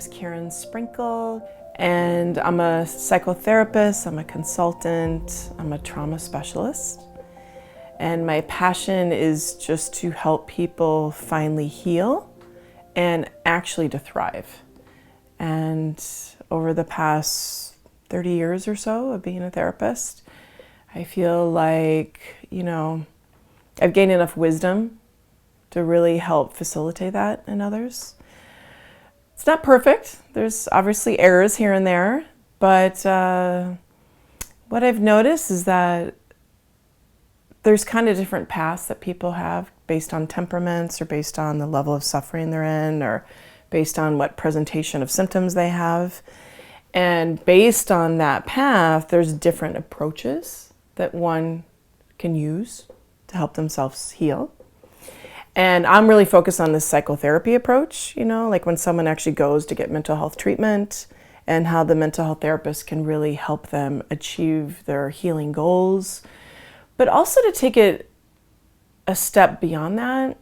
name's Karen Sprinkle, and I'm a psychotherapist, I'm a consultant, I'm a trauma specialist. And my passion is just to help people finally heal and actually to thrive. And over the past 30 years or so of being a therapist, I feel like, I've gained enough wisdom to really help facilitate that in others. It's not perfect. There's obviously errors here and there, but what I've noticed is that there's kind of different paths that people have based on temperaments or based on the level of suffering they're in or based on what presentation of symptoms they have. And based on that path, there's different approaches that one can use to help themselves heal. And I'm really focused on this psychotherapy approach, like when someone actually goes to get mental health treatment and how the mental health therapist can really help them achieve their healing goals, but also to take it a step beyond that.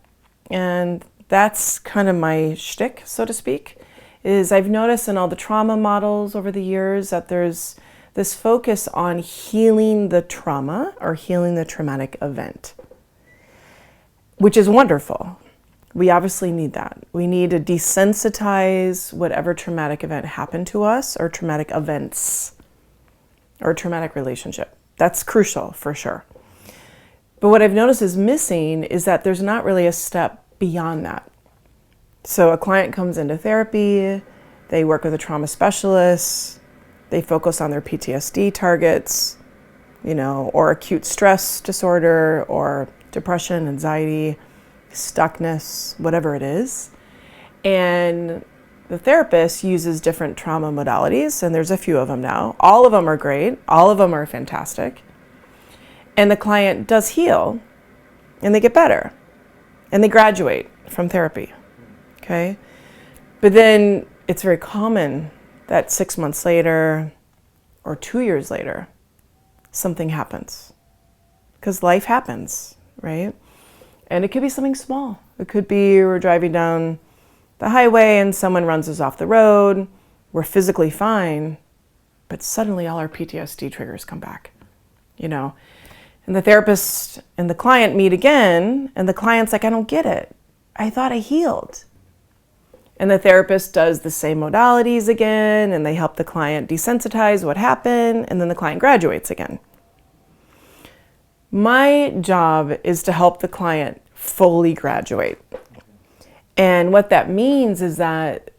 And that's kind of my shtick, so to speak, is I've noticed in all the trauma models over the years that there's this focus on healing the trauma or healing the traumatic event, which is wonderful. We obviously need that. We need to desensitize whatever traumatic event happened to us or traumatic events or traumatic relationship. That's crucial for sure. But what I've noticed is missing is that there's not really a step beyond that. So a client comes into therapy, they work with a trauma specialist, they focus on their PTSD targets, or acute stress disorder or depression, anxiety, stuckness, whatever it is. And the therapist uses different trauma modalities, and there's a few of them now. All of them are great. All of them are fantastic. And the client does heal, and they get better, and they graduate from therapy, okay? But then it's very common that 6 months later or 2 years later, something happens. Because life happens, right? And it could be something small. It could be we're driving down the highway and someone runs us off the road. We're physically fine, but suddenly all our PTSD triggers come back, And the therapist and the client meet again, and the client's like, I don't get it. I thought I healed. And the therapist does the same modalities again, and they help the client desensitize what happened, and then the client graduates again. My job is to help the client fully graduate. And what that means is that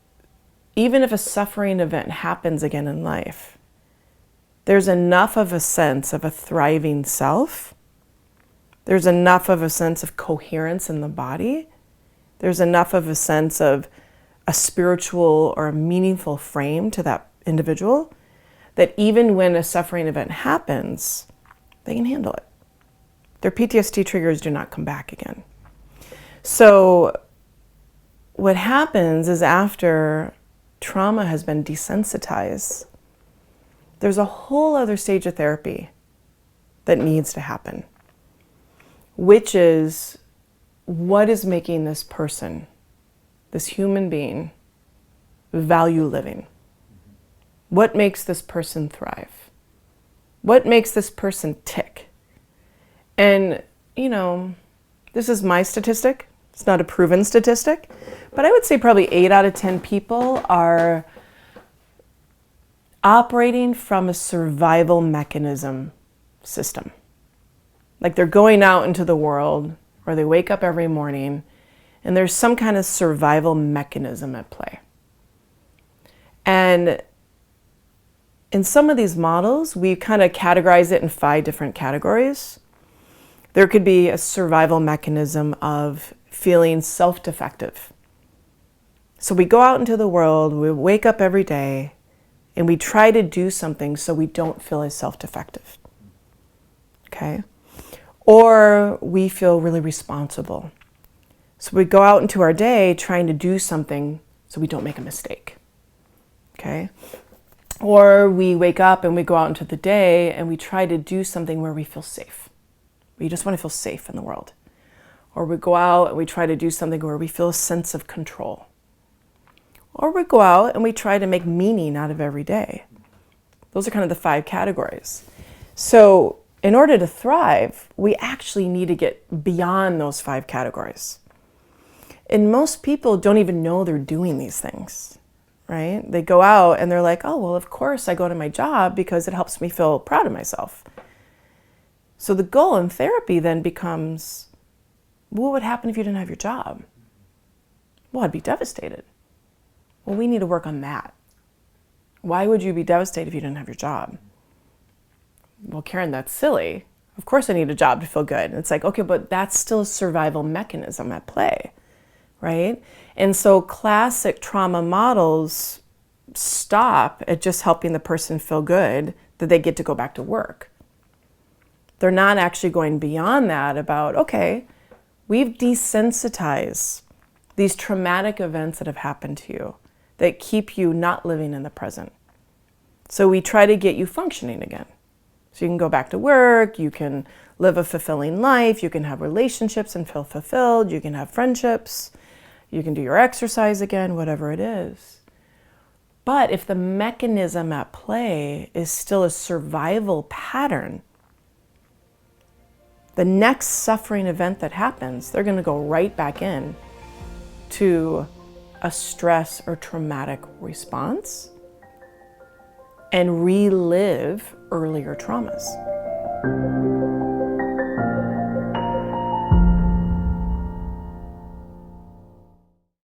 even if a suffering event happens again in life, there's enough of a sense of a thriving self. There's enough of a sense of coherence in the body. There's enough of a sense of a spiritual or a meaningful frame to that individual that even when a suffering event happens, they can handle it. Their PTSD triggers do not come back again. So what happens is after trauma has been desensitized, there's a whole other stage of therapy that needs to happen, which is what is making this person, this human being, value living? What makes this person thrive? What makes this person tick? And, this is my statistic. It's not a proven statistic, but I would say probably 8 out of 10 people are operating from a survival mechanism system. Like they're going out into the world, or they wake up every morning and there's some kind of survival mechanism at play. And in some of these models, we kind of categorize it in 5 different categories. There could be a survival mechanism of feeling self-defective. So we go out into the world, we wake up every day, and we try to do something so we don't feel as self-defective. Okay? Or we feel really responsible. So we go out into our day trying to do something so we don't make a mistake. Okay? Or we wake up and we go out into the day and we try to do something where we feel safe. We just want to feel safe in the world. Or we go out and we try to do something where we feel a sense of control. Or we go out and we try to make meaning out of every day. Those are kind of the 5 categories. So in order to thrive, we actually need to get beyond those 5 categories. And most people don't even know they're doing these things, right? They go out and they're like, oh, well, of course I go to my job because it helps me feel proud of myself. So the goal in therapy then becomes, what would happen if you didn't have your job? Well, I'd be devastated. Well, we need to work on that. Why would you be devastated if you didn't have your job? Well, Karen, that's silly. Of course I need a job to feel good. And it's like, okay, but that's still a survival mechanism at play, right? And so classic trauma models stop at just helping the person feel good that they get to go back to work. They're not actually going beyond that about, okay, we've desensitized these traumatic events that have happened to you that keep you not living in the present. So we try to get you functioning again. So you can go back to work, you can live a fulfilling life, you can have relationships and feel fulfilled, you can have friendships, you can do your exercise again, whatever it is. But if the mechanism at play is still a survival pattern, the next suffering event that happens, they're going to go right back in to a stress or traumatic response and relive earlier traumas.